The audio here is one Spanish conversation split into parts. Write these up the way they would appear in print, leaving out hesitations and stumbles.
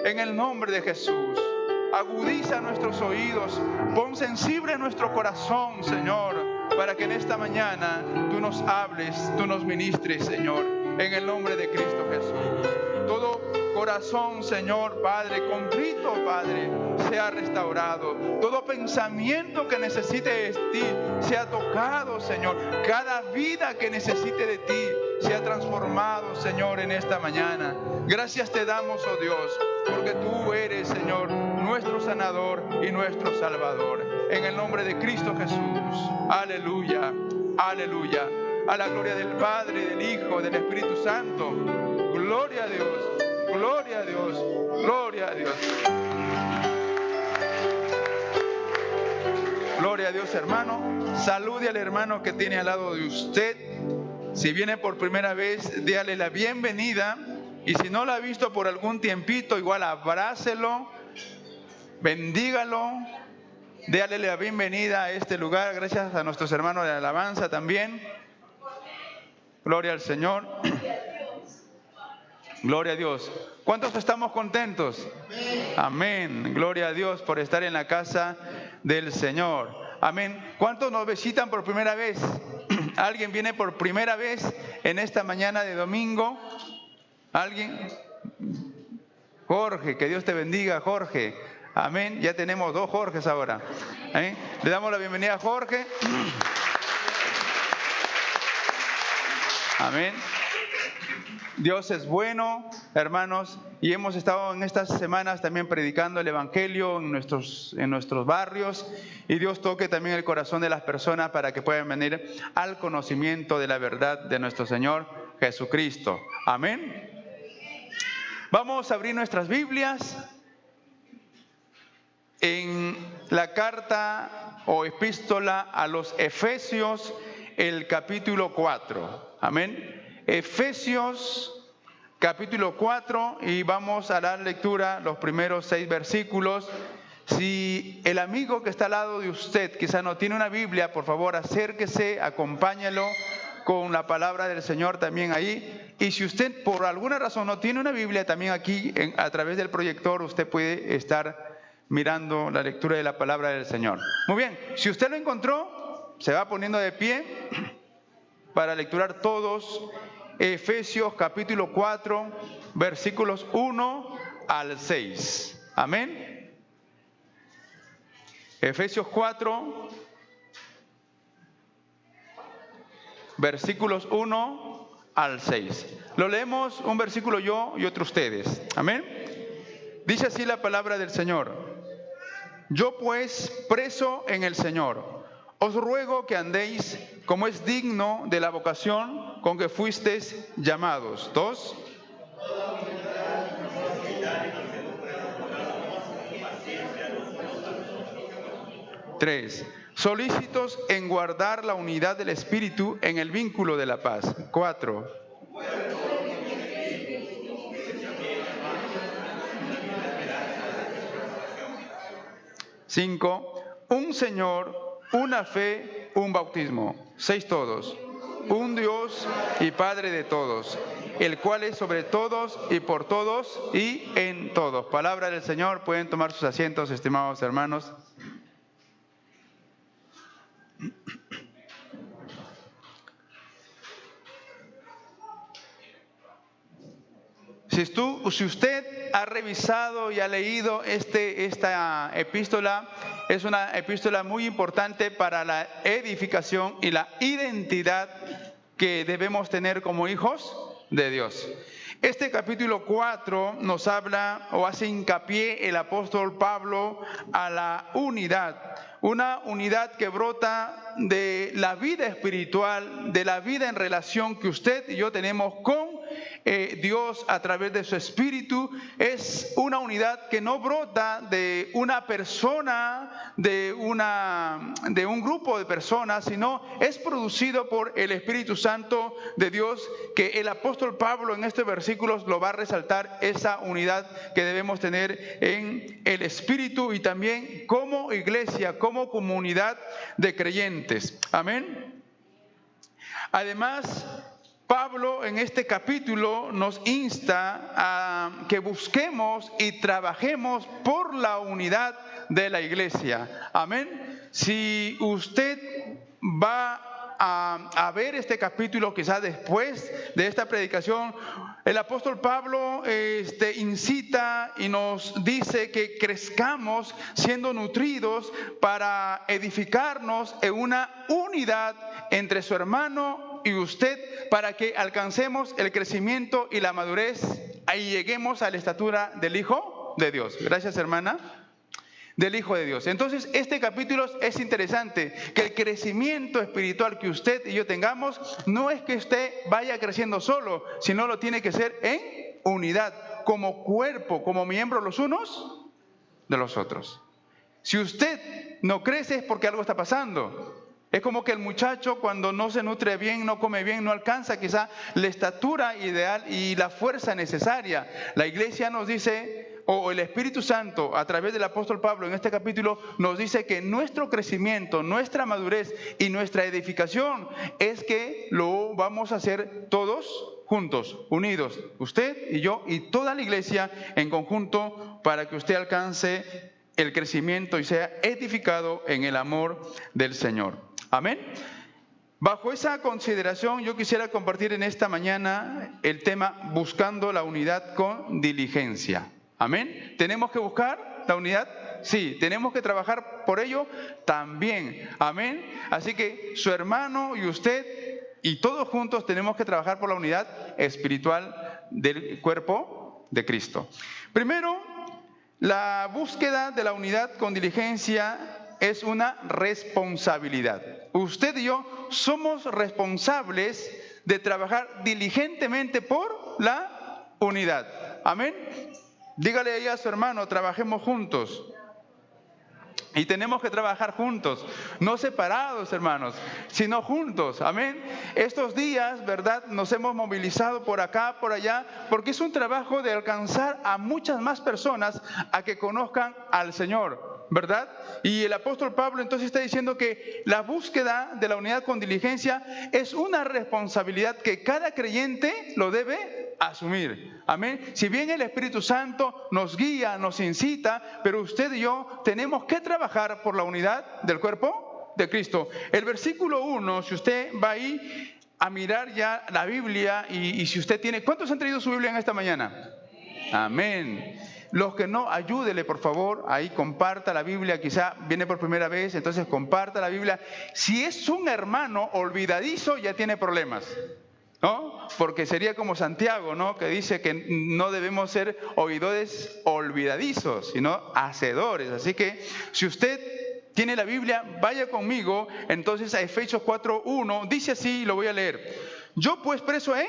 en el nombre de Jesús. Agudiza nuestros oídos, pon sensible nuestro corazón, Señor, para que en esta mañana tú nos hables, tú nos ministres, Señor, en el nombre de Cristo Jesús. Todo corazón, Señor, Padre, contrito, Padre, sea restaurado. Todo pensamiento que necesite de ti sea tocado, Señor. Cada vida que necesite de ti sea transformado, Señor, en esta mañana. Gracias te damos, oh Dios, porque tú eres, Señor, nuestro sanador y nuestro salvador. En el nombre de Cristo Jesús. Aleluya, aleluya. A la gloria del Padre, del Hijo, del Espíritu Santo. Gloria a Dios, gloria a Dios, gloria a Dios. Gloria a Dios, hermano. Salude al hermano que tiene al lado de usted. Si viene por primera vez, déale la bienvenida. Y si no la ha visto por algún tiempito, igual abrácelo, bendígalo, déale la bienvenida a este lugar. Gracias a nuestros hermanos de alabanza también. Gloria al Señor. Gloria a Dios. ¿Cuántos estamos contentos? Amén. Gloria a Dios por estar en la casa del Señor. Amén. ¿Cuántos nos visitan por primera vez? ¿Alguien viene por primera vez en esta mañana de domingo? ¿Alguien? Jorge, que Dios te bendiga, Jorge. Amén. Ya tenemos 2 Jorges ahora. Le damos la bienvenida a Jorge. Amén. Dios es bueno, hermanos, y hemos estado en estas semanas también predicando el Evangelio en nuestros barrios, y Dios toque también el corazón de las personas para que puedan venir al conocimiento de la verdad de nuestro Señor Jesucristo. Amén. Vamos a abrir nuestras Biblias en la carta o epístola a los Efesios, el capítulo 4. Amén. Efesios capítulo 4, y vamos a dar lectura los primeros 6 versículos. Si el amigo que está al lado de usted quizá no tiene una Biblia, por favor acérquese, acompáñelo con la palabra del Señor también ahí. Y si usted por alguna razón no tiene una Biblia, también aquí a través del proyector usted puede estar mirando la lectura de la palabra del Señor. Muy bien, si usted lo encontró, se va poniendo de pie para lecturar todos Efesios capítulo 4, versículos 1 al 6. Amén. Efesios 4, versículos 1 al 6. Lo leemos un versículo yo y otro ustedes. Amén. Dice así la palabra del Señor. Yo pues, preso en el Señor, os ruego que andéis como es digno de la vocación con que fuisteis llamados. 2. Tres. Solícitos en guardar la unidad del Espíritu en el vínculo de la paz. 4. 5. Un Señor, una fe, un bautismo. 6 todos. Un Dios y Padre de todos, el cual es sobre todos y por todos y en todos. Palabra del Señor. Pueden tomar sus asientos, estimados hermanos. Si usted ha revisado y ha leído esta epístola, es una epístola muy importante para la edificación y la identidad que debemos tener como hijos de Dios. Este capítulo 4 nos habla o hace hincapié el apóstol Pablo a la unidad. Una unidad que brota de la vida espiritual, de la vida en relación que usted y yo tenemos con Dios a través de su Espíritu. Es una unidad que no brota de una persona, de un grupo de personas, sino es producido por el Espíritu Santo de Dios, que el apóstol Pablo en estos versículos lo va a resaltar, esa unidad que debemos tener en el Espíritu y también como iglesia, como comunidad de creyentes. Amén. Además, Pablo en este capítulo nos insta a que busquemos y trabajemos por la unidad de la iglesia. Amén. Si usted va a ver este capítulo quizás después de esta predicación, el apóstol Pablo incita y nos dice que crezcamos siendo nutridos para edificarnos en una unidad entre su hermano y usted, para que alcancemos el crecimiento y la madurez y lleguemos a la estatura del Hijo de Dios. Gracias, hermana. Del Hijo de Dios. Entonces, este capítulo es interesante, que el crecimiento espiritual que usted y yo tengamos no es que usted vaya creciendo solo, sino lo tiene que ser en unidad, como cuerpo, como miembros los unos de los otros. Si usted no crece es porque algo está pasando. Es como que el muchacho cuando no se nutre bien, no come bien, no alcanza quizá la estatura ideal y la fuerza necesaria. La iglesia nos dice, o el Espíritu Santo a través del apóstol Pablo en este capítulo nos dice que nuestro crecimiento, nuestra madurez y nuestra edificación es que lo vamos a hacer todos juntos, unidos, usted y yo y toda la iglesia en conjunto, para que usted alcance el crecimiento y sea edificado en el amor del Señor. Amén. Bajo esa consideración yo quisiera compartir en esta mañana el tema buscando la unidad con diligencia. Amén. ¿Tenemos que buscar la unidad? Sí. ¿Tenemos que trabajar por ello? También. Amén. Así que su hermano y usted y todos juntos tenemos que trabajar por la unidad espiritual del cuerpo de Cristo. Primero, la búsqueda de la unidad con diligencia es una responsabilidad. Usted y yo somos responsables de trabajar diligentemente por la unidad. Amén. Dígale ahí a su hermano, trabajemos juntos. Y tenemos que trabajar juntos, no separados, hermanos, sino juntos. Amén. Estos días, ¿verdad?, nos hemos movilizado por acá, por allá, porque es un trabajo de alcanzar a muchas más personas a que conozcan al Señor, ¿verdad? Y el apóstol Pablo entonces está diciendo que la búsqueda de la unidad con diligencia es una responsabilidad que cada creyente lo debe asumir. Amén. Si bien el Espíritu Santo nos guía, nos incita, pero usted y yo tenemos que trabajar por la unidad del cuerpo de Cristo. El versículo 1, si usted va ahí a mirar ya la Biblia y si usted tiene... ¿Cuántos han traído su Biblia en esta mañana? Amén. Los que no, ayúdele por favor, ahí comparta la Biblia, quizá viene por primera vez, entonces comparta la Biblia. Si es un hermano olvidadizo, ya tiene problemas, ¿no? Porque sería como Santiago, ¿no?, que dice que no debemos ser oidores olvidadizos, sino hacedores. Así que si usted tiene la Biblia, vaya conmigo entonces a Efesios 4:1, dice así, lo voy a leer. Yo pues preso en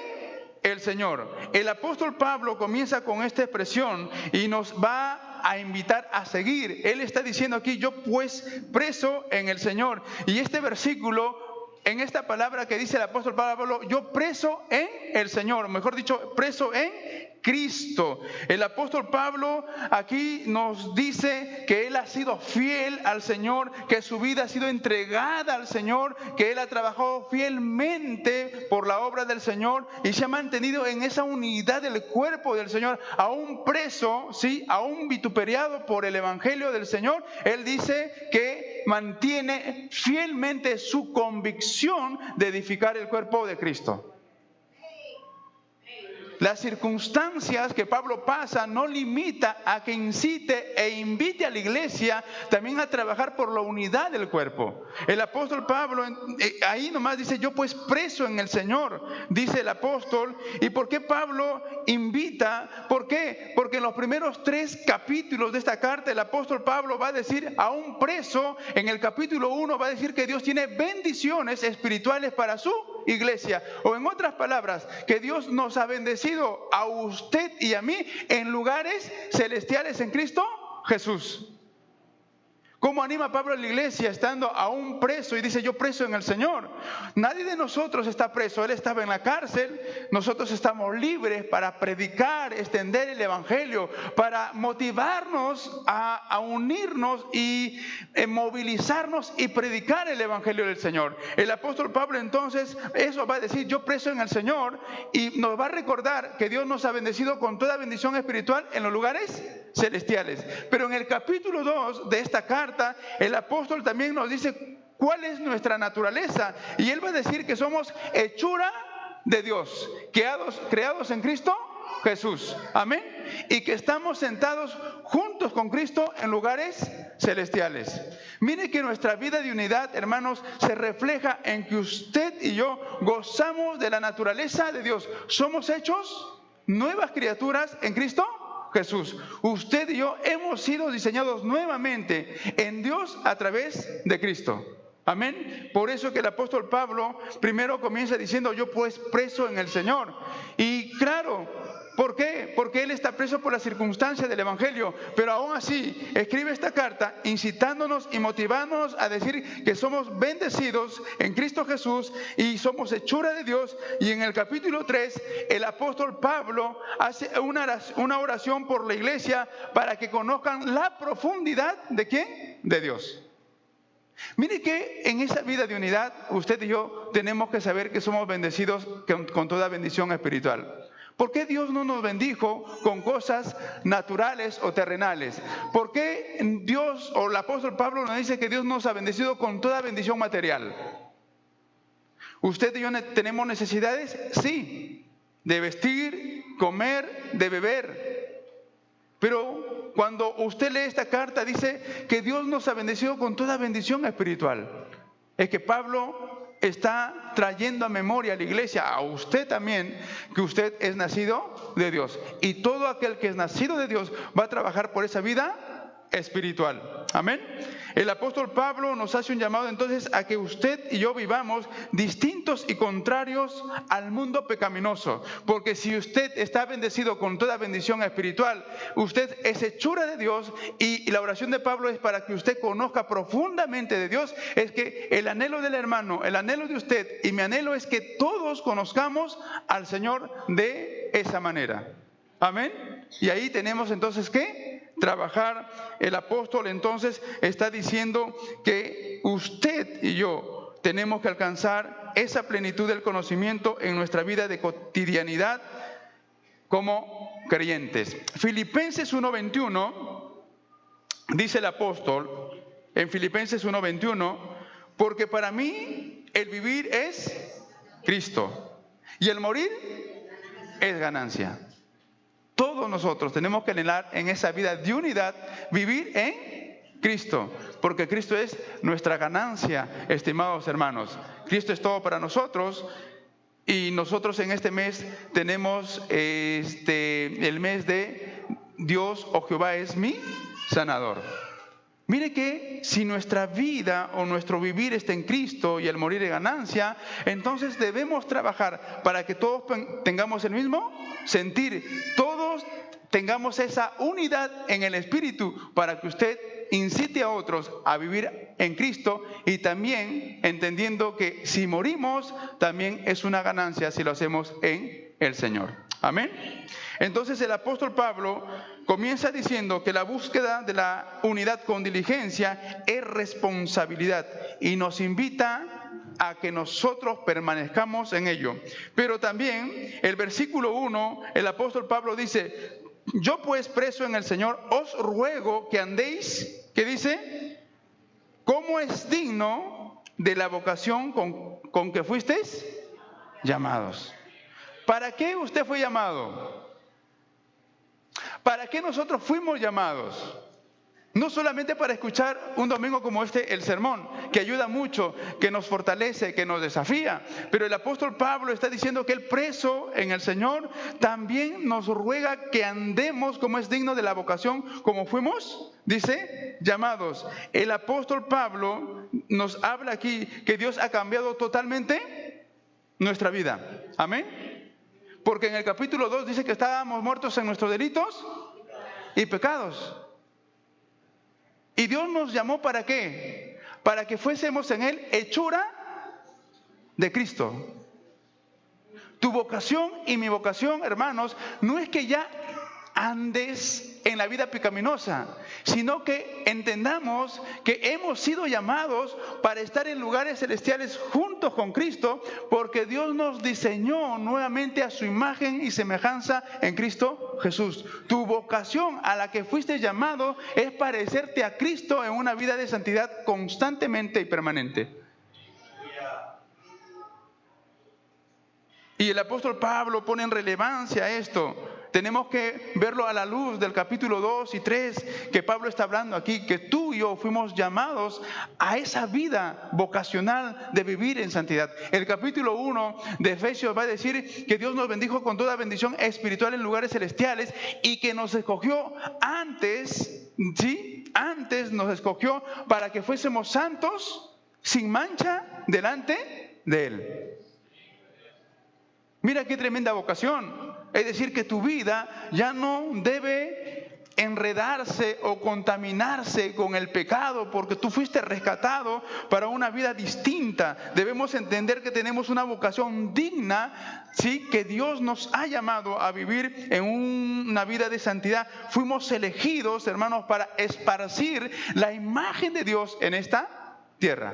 el Señor. El apóstol Pablo comienza con esta expresión y nos va a invitar a seguir. Él está diciendo aquí, yo pues preso en el Señor. Y este versículo, en esta palabra que dice el apóstol Pablo, yo preso en el Señor, mejor dicho, preso en Cristo. El apóstol Pablo aquí nos dice que él ha sido fiel al Señor, que su vida ha sido entregada al Señor, que él ha trabajado fielmente por la obra del Señor y se ha mantenido en esa unidad del cuerpo del Señor, aún preso, ¿sí?, aún vituperiado por el evangelio del Señor. Él dice que mantiene fielmente su convicción de edificar el cuerpo de Cristo. Las circunstancias que Pablo pasa no limita a que incite e invite a la iglesia también a trabajar por la unidad del cuerpo. El apóstol Pablo ahí nomás dice, yo pues preso en el Señor, dice el apóstol. ¿Y por qué Pablo invita? ¿Por qué? Porque en los primeros 3 capítulos de esta carta el apóstol Pablo va a decir a un preso, en el capítulo 1 va a decir que Dios tiene bendiciones espirituales para su iglesia. O en otras palabras, que Dios nos ha bendecido a usted y a mí en lugares celestiales en Cristo Jesús. ¿Cómo anima Pablo a la iglesia estando aún preso? Y dice, yo preso en el Señor. Nadie de nosotros está preso. Él estaba en la cárcel. Nosotros estamos libres para predicar, extender el evangelio, para motivarnos a unirnos y movilizarnos y predicar el evangelio del Señor. El apóstol Pablo entonces eso va a decir, yo preso en el Señor, y nos va a recordar que Dios nos ha bendecido con toda bendición espiritual en los lugares celestiales. Pero en el capítulo 2 de esta carta, el apóstol también nos dice cuál es nuestra naturaleza. Y él va a decir que somos hechura de Dios, creados en Cristo Jesús. Amén. Y que estamos sentados juntos con Cristo en lugares celestiales. Mire que nuestra vida de unidad, hermanos, se refleja en que usted y yo gozamos de la naturaleza de Dios. Somos hechos nuevas criaturas en Cristo Jesús. Usted y yo hemos sido diseñados nuevamente en Dios a través de Cristo. Amén. Por eso que el apóstol Pablo primero comienza diciendo, yo pues preso en el Señor. Y claro, ¿por qué? Porque él está preso por las circunstancias del evangelio, pero aún así escribe esta carta incitándonos y motivándonos a decir que somos bendecidos en Cristo Jesús y somos hechura de Dios. Y en el capítulo 3 el apóstol Pablo hace una oración por la iglesia para que conozcan la profundidad ¿de quién? De Dios. Mire que en esa vida de unidad usted y yo tenemos que saber que somos bendecidos con toda bendición espiritual. ¿Por qué Dios no nos bendijo con cosas naturales o terrenales? ¿Por qué Dios o el apóstol Pablo nos dice que Dios nos ha bendecido con toda bendición material? ¿Usted y yo tenemos necesidades? Sí, de vestir, comer, de beber. Pero cuando usted lee esta carta dice que Dios nos ha bendecido con toda bendición espiritual. Es que Pablo está trayendo a memoria a la iglesia, a usted también, que usted es nacido de Dios. Y todo aquel que es nacido de Dios va a trabajar por esa vida espiritual. Amén. El apóstol Pablo nos hace un llamado entonces a que usted y yo vivamos distintos y contrarios al mundo pecaminoso. Porque si usted está bendecido con toda bendición espiritual, usted es hechura de Dios, y la oración de Pablo es para que usted conozca profundamente de Dios. Es que el anhelo del hermano, el anhelo de usted y mi anhelo es que todos conozcamos al Señor de esa manera. Amén. Y ahí tenemos entonces ¿qué? Trabajar. El apóstol entonces está diciendo que usted y yo tenemos que alcanzar esa plenitud del conocimiento en nuestra vida de cotidianidad como creyentes. Filipenses 1:21 dice el apóstol en Filipenses 1:21, porque para mí el vivir es Cristo y el morir es ganancia. Todos nosotros tenemos que anhelar en esa vida de unidad, vivir en Cristo, porque Cristo es nuestra ganancia, estimados hermanos. Cristo es todo para nosotros, y nosotros en este mes tenemos el mes de Dios o Jehová es mi sanador. Mire que si nuestra vida o nuestro vivir está en Cristo y el morir es ganancia, entonces debemos trabajar para que todos tengamos el mismo sentir, todos tengamos esa unidad en el Espíritu, para que usted incite a otros a vivir en Cristo, y también entendiendo que si morimos también es una ganancia si lo hacemos en el Señor. Amén. Entonces el apóstol Pablo comienza diciendo que la búsqueda de la unidad con diligencia es responsabilidad, y nos invita a que nosotros permanezcamos en ello. Pero también el versículo 1, el apóstol Pablo dice, yo pues preso en el Señor os ruego que andéis, ¿qué dice? ¿Cómo es digno de la vocación con que fuisteis llamados? ¿Para qué usted fue llamado? ¿Para qué nosotros fuimos llamados? No solamente para escuchar un domingo como este el sermón, que ayuda mucho, que nos fortalece, que nos desafía. Pero el apóstol Pablo está diciendo que él, preso en el Señor, también nos ruega que andemos como es digno de la vocación, como fuimos, dice, llamados. El apóstol Pablo nos habla aquí que Dios ha cambiado totalmente nuestra vida. Amén. Porque en el capítulo 2 dice que estábamos muertos en nuestros delitos y pecados. ¿Y Dios nos llamó para qué? Para que fuésemos en Él hechura de Cristo. Tu vocación y mi vocación, hermanos, no es que ya andes en la vida pecaminosa, sino que entendamos que hemos sido llamados para estar en lugares celestiales juntos con Cristo, porque Dios nos diseñó nuevamente a su imagen y semejanza en Cristo Jesús. Tu vocación a la que fuiste llamado es parecerte a Cristo en una vida de santidad constantemente y permanente. Y el apóstol Pablo pone en relevancia esto. Tenemos que verlo a la luz del capítulo 2 y 3 que Pablo está hablando aquí, que tú y yo fuimos llamados a esa vida vocacional de vivir en santidad. El capítulo 1 de Efesios va a decir que Dios nos bendijo con toda bendición espiritual en lugares celestiales y que nos escogió antes, ¿sí? Antes nos escogió para que fuésemos santos, sin mancha, delante de Él. Mira qué tremenda vocación. Es decir, que tu vida ya no debe enredarse o contaminarse con el pecado, porque tú fuiste rescatado para una vida distinta. Debemos entender que tenemos una vocación digna, ¿sí? Que Dios nos ha llamado a vivir en una vida de santidad. Fuimos elegidos, hermanos, para esparcir la imagen de Dios en esta tierra.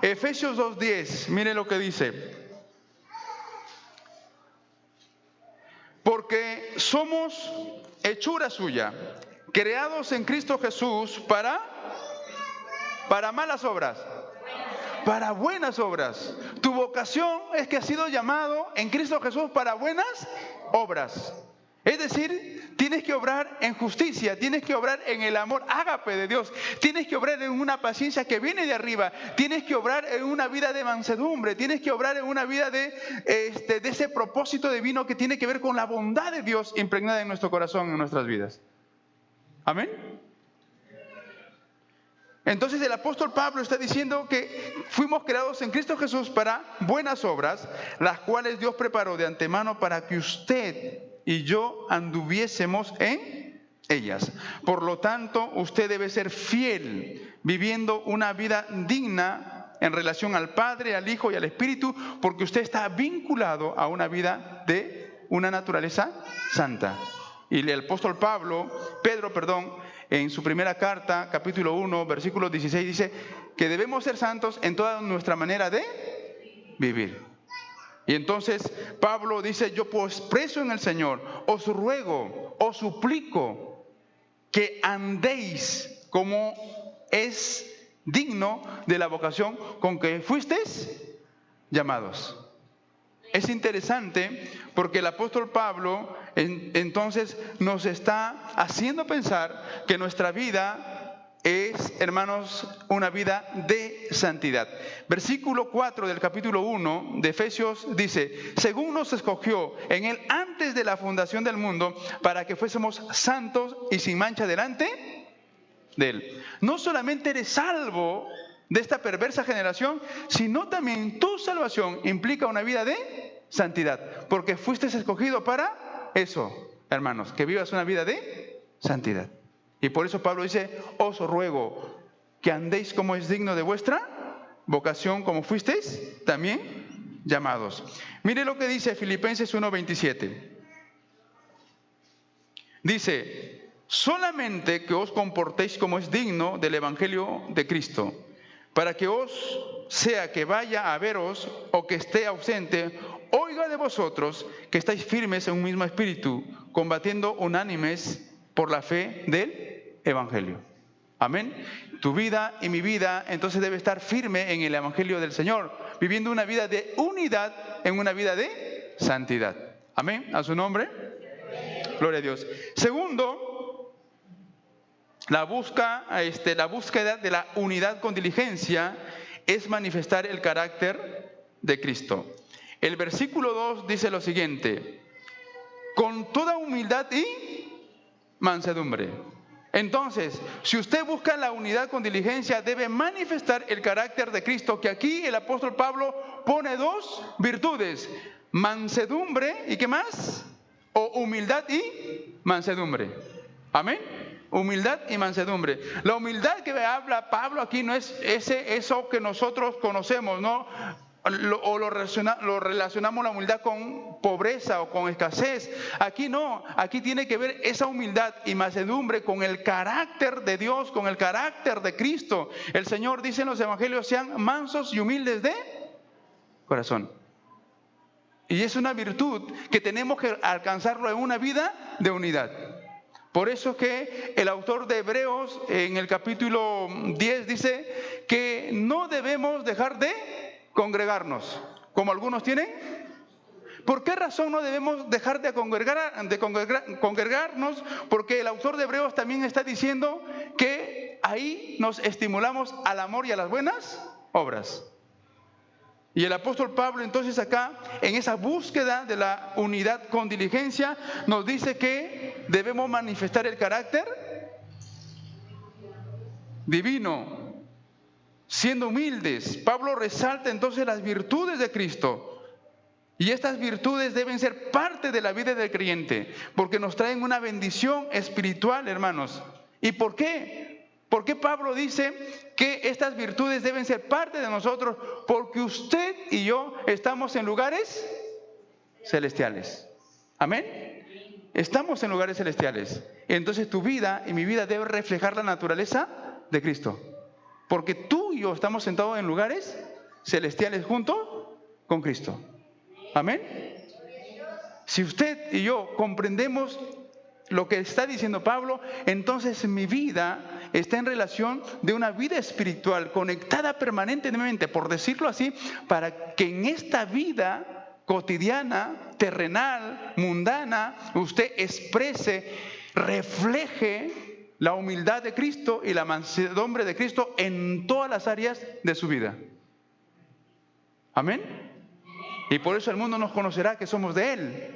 Efesios 2:10, mire lo que dice. Porque somos hechura suya, creados en Cristo Jesús para malas obras, para buenas obras. Tu vocación es que has sido llamado en Cristo Jesús para buenas obras. Es decir, tienes que obrar en justicia, tienes que obrar en el amor ágape de Dios, tienes que obrar en una paciencia que viene de arriba, tienes que obrar en una vida de mansedumbre, tienes que obrar en una vida de ese propósito divino que tiene que ver con la bondad de Dios impregnada en nuestro corazón, en nuestras vidas. Amén. Entonces el apóstol Pablo está diciendo que fuimos creados en Cristo Jesús para buenas obras, las cuales Dios preparó de antemano para que usted y yo anduviésemos en ellas. Por lo tanto, usted debe ser fiel, viviendo una vida digna en relación al Padre, al Hijo y al Espíritu, porque usted está vinculado a una vida de una naturaleza santa. Y el apóstol Pedro, en su primera carta, capítulo 1, versículo 16, dice que debemos ser santos en toda nuestra manera de vivir. Y entonces Pablo dice, yo pues preso en el Señor, os ruego, os suplico que andéis como es digno de la vocación con que fuisteis llamados. Es interesante porque el apóstol Pablo entonces nos está haciendo pensar que nuestra vida es, hermanos, una vida de santidad. Versículo 4 del capítulo 1 de Efesios dice, según nos escogió en Él antes de la fundación del mundo, para que fuésemos santos y sin mancha delante de Él. No solamente eres salvo de esta perversa generación, sino también tu salvación implica una vida de santidad, porque fuiste escogido para eso, hermanos, que vivas una vida de santidad. Y por eso Pablo dice, os ruego que andéis como es digno de vuestra vocación, como fuisteis también llamados. Mire lo que dice Filipenses 1:27. Dice, solamente que os comportéis como es digno del Evangelio de Cristo, para que os sea que vaya a veros o que esté ausente, oiga de vosotros que estáis firmes en un mismo espíritu, combatiendo unánimes por la fe del Evangelio. Amén. Tu vida y mi vida entonces debe estar firme en el Evangelio del Señor, viviendo una vida de unidad en una vida de santidad. Amén. A su nombre. Gloria a Dios. Segundo, la búsqueda de la unidad con diligencia es manifestar el carácter de Cristo. El versículo 2 dice lo siguiente: con toda humildad y mansedumbre. Entonces, si usted busca la unidad con diligencia, debe manifestar el carácter de Cristo, que aquí el apóstol Pablo pone dos virtudes: mansedumbre y ¿qué más? o humildad y mansedumbre. Amén. Humildad y mansedumbre. La humildad que habla Pablo aquí no es eso que nosotros conocemos, ¿no? Lo relacionamos la humildad con pobreza o con escasez. Aquí no, aquí tiene que ver esa humildad y mansedumbre con el carácter de Dios, con el carácter de Cristo. El Señor dice en los evangelios: sean mansos y humildes de corazón. Y es una virtud que tenemos que alcanzarlo en una vida de unidad. Por eso que el autor de Hebreos en el capítulo 10 dice que no debemos dejar de congregarnos, como algunos tienen. ¿Por qué razón no debemos dejar de congregarnos? Porque el autor de Hebreos también está diciendo que ahí nos estimulamos al amor y a las buenas obras. Y el apóstol Pablo entonces acá, en esa búsqueda de la unidad con diligencia, nos dice que debemos manifestar el carácter divino, siendo humildes. Pablo resalta entonces las virtudes de Cristo. Y estas virtudes deben ser parte de la vida del creyente, porque nos traen una bendición espiritual, hermanos. ¿Y por qué? ¿Por qué Pablo dice que estas virtudes deben ser parte de nosotros? Porque usted y yo estamos en lugares celestiales. ¿Amén? Estamos en lugares celestiales. Entonces tu vida y mi vida debe reflejar la naturaleza de Cristo. Porque tú y yo estamos sentados en lugares celestiales junto con Cristo. ¿Amén? Si usted y yo comprendemos lo que está diciendo Pablo, entonces mi vida está en relación de una vida espiritual conectada permanentemente, por decirlo así, para que en esta vida cotidiana, terrenal, mundana, usted exprese, refleje la humildad de Cristo y la mansedumbre de Cristo en todas las áreas de su vida. Amén. Y por eso el mundo nos conocerá que somos de Él.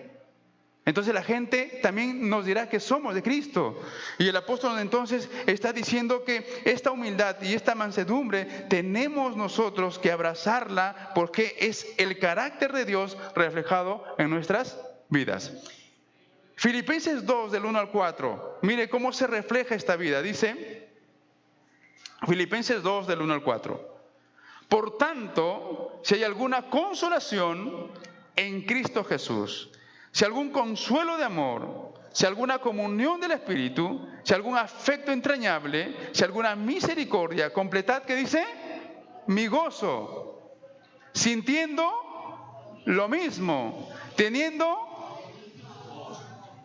Entonces la gente también nos dirá que somos de Cristo. Y el apóstol entonces está diciendo que esta humildad y esta mansedumbre tenemos nosotros que abrazarla, porque es el carácter de Dios reflejado en nuestras vidas. Filipenses 2 del 1 al 4. Mire cómo se refleja esta vida. Dice Filipenses 2 del 1 al 4. Por tanto, si hay alguna consolación en Cristo Jesús, si algún consuelo de amor, si alguna comunión del Espíritu, si algún afecto entrañable, si alguna misericordia, completad, ¿qué dice? Mi gozo, sintiendo lo mismo, teniendo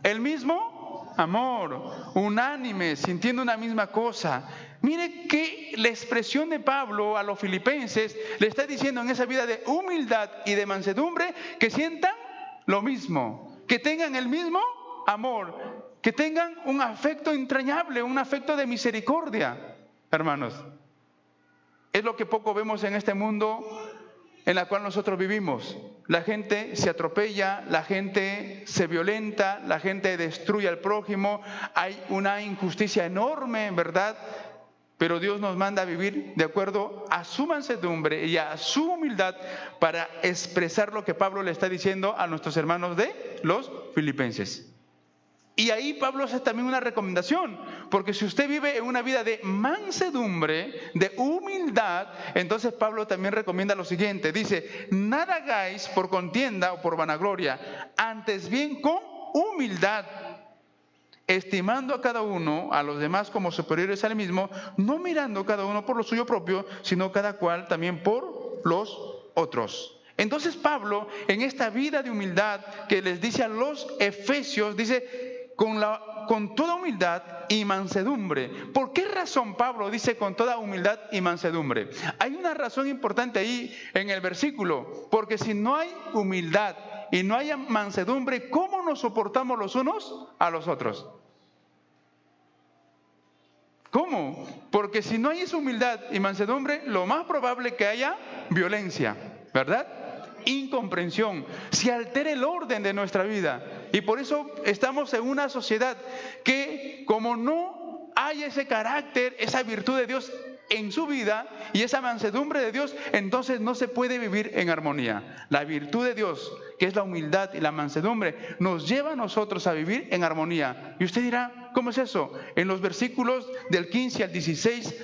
el mismo amor, unánime, sintiendo una misma cosa. Mire que la expresión de Pablo a los filipenses le está diciendo en esa vida de humildad y de mansedumbre que sientan lo mismo, que tengan el mismo amor, que tengan un afecto entrañable, un afecto de misericordia, hermanos. Es lo que poco vemos en este mundo en la cual nosotros vivimos. La gente se atropella, la gente se violenta, la gente destruye al prójimo, hay una injusticia enorme, ¿verdad? Pero Dios nos manda a vivir de acuerdo a su mansedumbre y a su humildad para expresar lo que Pablo le está diciendo a nuestros hermanos de los filipenses. Y ahí Pablo hace también una recomendación, porque si usted vive en una vida de mansedumbre, de humildad, entonces Pablo también recomienda lo siguiente. Dice, nada hagáis por contienda o por vanagloria, antes bien con humildad, estimando a cada uno, a los demás como superiores al mismo, no mirando cada uno por lo suyo propio, sino cada cual también por los otros. Entonces Pablo, en esta vida de humildad que les dice a los efesios, dice con toda humildad y mansedumbre. ¿Por qué razón Pablo dice con toda humildad y mansedumbre? Hay una razón importante ahí en el versículo, porque si no hay humildad y no hay mansedumbre, ¿cómo nos soportamos los unos a los otros? ¿Cómo? Porque si no hay esa humildad y mansedumbre, lo más probable es que haya violencia, ¿verdad? Incomprensión, se altera el orden de nuestra vida. Y por eso estamos en una sociedad que, como no hay ese carácter, esa virtud de Dios en su vida y esa mansedumbre de Dios, entonces no se puede vivir en armonía. La virtud de Dios, que es la humildad y la mansedumbre, nos lleva a nosotros a vivir en armonía. Y usted dirá, ¿cómo es eso? En los versículos del 15 al 16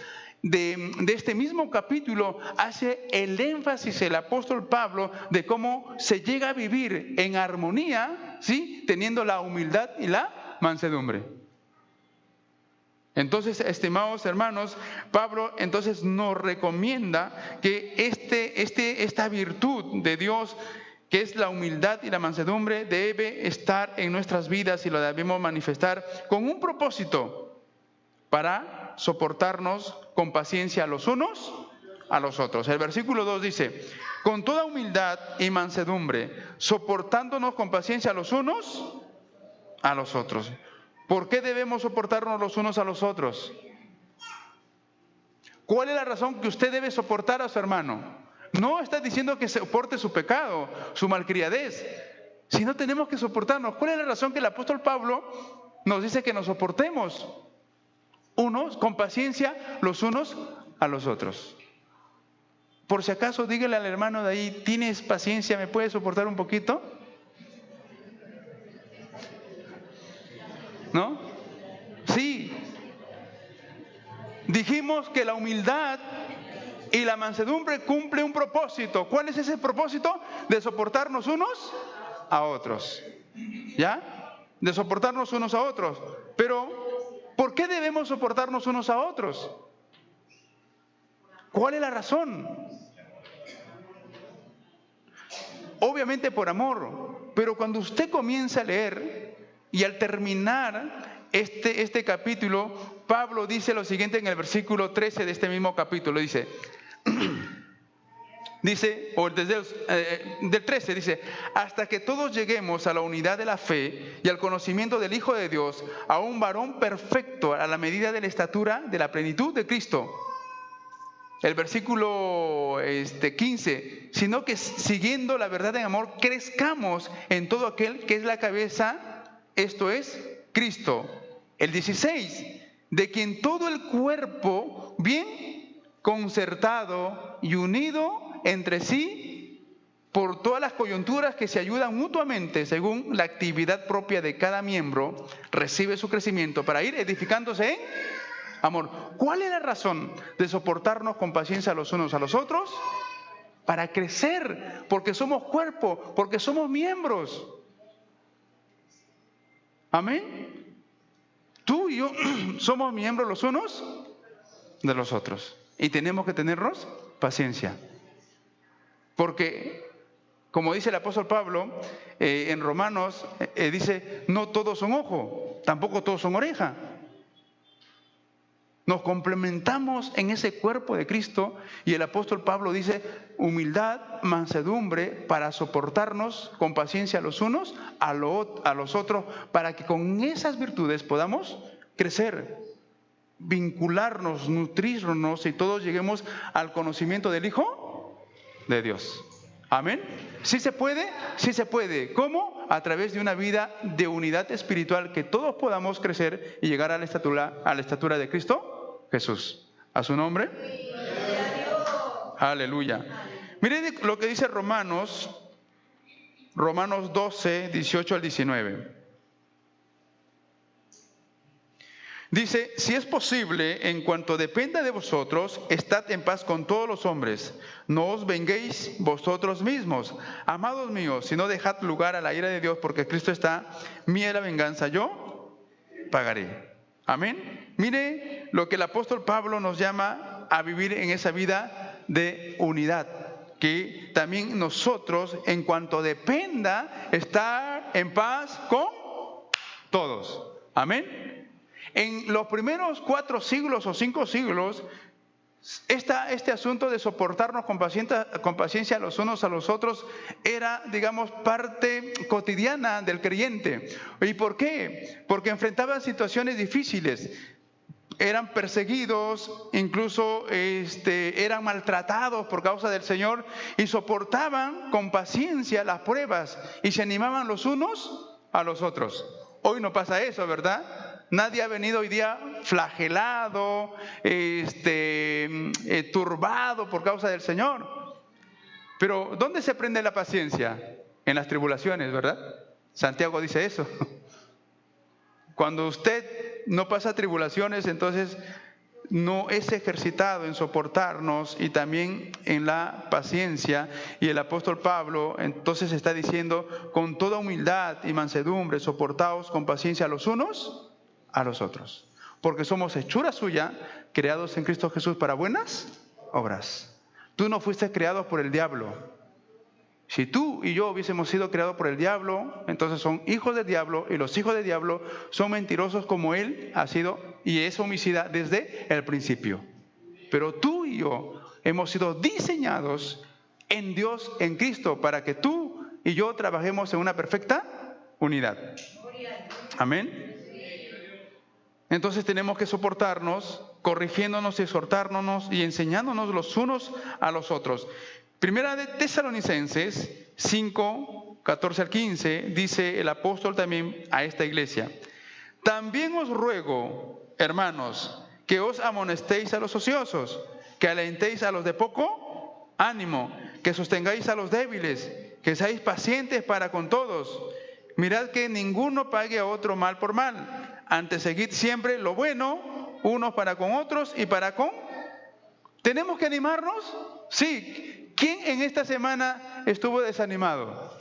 de este mismo capítulo hace el énfasis el apóstol Pablo de cómo se llega a vivir en armonía, ¿sí?, teniendo la humildad y la mansedumbre. Entonces, estimados hermanos, Pablo entonces nos recomienda que esta virtud de Dios, que es la humildad y la mansedumbre, debe estar en nuestras vidas y lo debemos manifestar con un propósito: para soportarnos con paciencia los unos a los otros. El versículo 2 dice: con toda humildad y mansedumbre, soportándonos con paciencia los unos a los otros. ¿Por qué debemos soportarnos los unos a los otros? ¿Cuál es la razón que usted debe soportar a su hermano? No está diciendo que soporte su pecado, su malcriadez, sino tenemos que soportarnos. ¿Cuál es la razón que el apóstol Pablo nos dice que nos soportemos unos con paciencia los unos a los otros? Por si acaso, dígale al hermano de ahí: ¿tienes paciencia? ¿Me puedes soportar un poquito? ¿No? Sí. Dijimos que la humildad y la mansedumbre cumple un propósito. ¿Cuál es ese propósito? De soportarnos unos a otros. ¿Ya? De soportarnos unos a otros. Pero, ¿por qué debemos soportarnos unos a otros? ¿Cuál es la razón? Obviamente por amor. Pero cuando usted comienza a leer, y al terminar este capítulo, Pablo dice lo siguiente en el versículo 13 de este mismo capítulo. Dice, o desde del 13 dice: hasta que todos lleguemos a la unidad de la fe y al conocimiento del Hijo de Dios, a un varón perfecto, a la medida de la estatura de la plenitud de Cristo. El versículo 15, sino que siguiendo la verdad en amor, crezcamos en todo aquel que es la cabeza, esto es Cristo. El 16, de quien todo el cuerpo, bien concertado y unido entre sí por todas las coyunturas que se ayudan mutuamente según la actividad propia de cada miembro, recibe su crecimiento para ir edificándose en amor. ¿Cuál es la razón de soportarnos con paciencia los unos a los otros? Para crecer, porque somos cuerpo, porque somos miembros. Amén. Tú y yo somos miembros los unos de los otros. Y tenemos que tenernos paciencia. Porque, como dice el apóstol Pablo en Romanos, dice: no todos son ojo, tampoco todos son oreja. Nos complementamos en ese cuerpo de Cristo, y el apóstol Pablo dice: humildad, mansedumbre, para soportarnos con paciencia los unos a los otros, para que con esas virtudes podamos crecer, vincularnos, nutrirnos y todos lleguemos al conocimiento del Hijo de Dios. Amén. ¿Sí se puede? Sí se puede. ¿Cómo? A través de una vida de unidad espiritual, que todos podamos crecer y llegar a la estatura de Cristo Jesús. ¿A su nombre? Aleluya. Miren lo que dice Romanos 12, 18 al 19. Dice: si es posible, en cuanto dependa de vosotros, estad en paz con todos los hombres. No os venguéis vosotros mismos, amados míos, sino dejad lugar a la ira de Dios, porque Cristo está: mía es la venganza, yo pagaré. Amén. Mire lo que el apóstol Pablo nos llama a vivir en esa vida de unidad, que también nosotros, en cuanto dependa, estar en paz con todos. Amén. En los primeros 4 siglos o 5 siglos, este asunto de soportarnos con paciencia los unos a los otros era, digamos, parte cotidiana del creyente. ¿Y por qué? Porque enfrentaban situaciones difíciles. Eran perseguidos, incluso eran maltratados por causa del Señor, y soportaban con paciencia las pruebas y se animaban los unos a los otros. Hoy no pasa eso, ¿verdad? Nadie ha venido hoy día flagelado, turbado por causa del Señor. Pero ¿dónde se aprende la paciencia? En las tribulaciones, ¿verdad? Santiago dice eso. Cuando usted no pasa tribulaciones, entonces no es ejercitado en soportarnos y también en la paciencia. Y el apóstol Pablo entonces está diciendo: con toda humildad y mansedumbre, soportaos con paciencia los unos a los otros, porque somos hechura suya, creados en Cristo Jesús para buenas obras. Tú no fuiste creado por el diablo. Si tú y yo hubiésemos sido creados por el diablo, entonces son hijos del diablo, y los hijos del diablo son mentirosos como él ha sido y es homicida desde el principio. Pero tú y yo hemos sido diseñados en Dios, en Cristo, para que tú y yo trabajemos en una perfecta unidad. Amén. Entonces tenemos que soportarnos, corrigiéndonos, exhortándonos y enseñándonos los unos a los otros. Primera de Tesalonicenses 5, 14 al 15, dice el apóstol también a esta iglesia: también os ruego, hermanos, que os amonestéis a los ociosos, que alentéis a los de poco ánimo, que sostengáis a los débiles, que seáis pacientes para con todos. Mirad que ninguno pague a otro mal por mal. Antes seguid siempre lo bueno, unos para con otros y para con... ¿Tenemos que animarnos? Sí. ¿Quién en esta semana estuvo desanimado?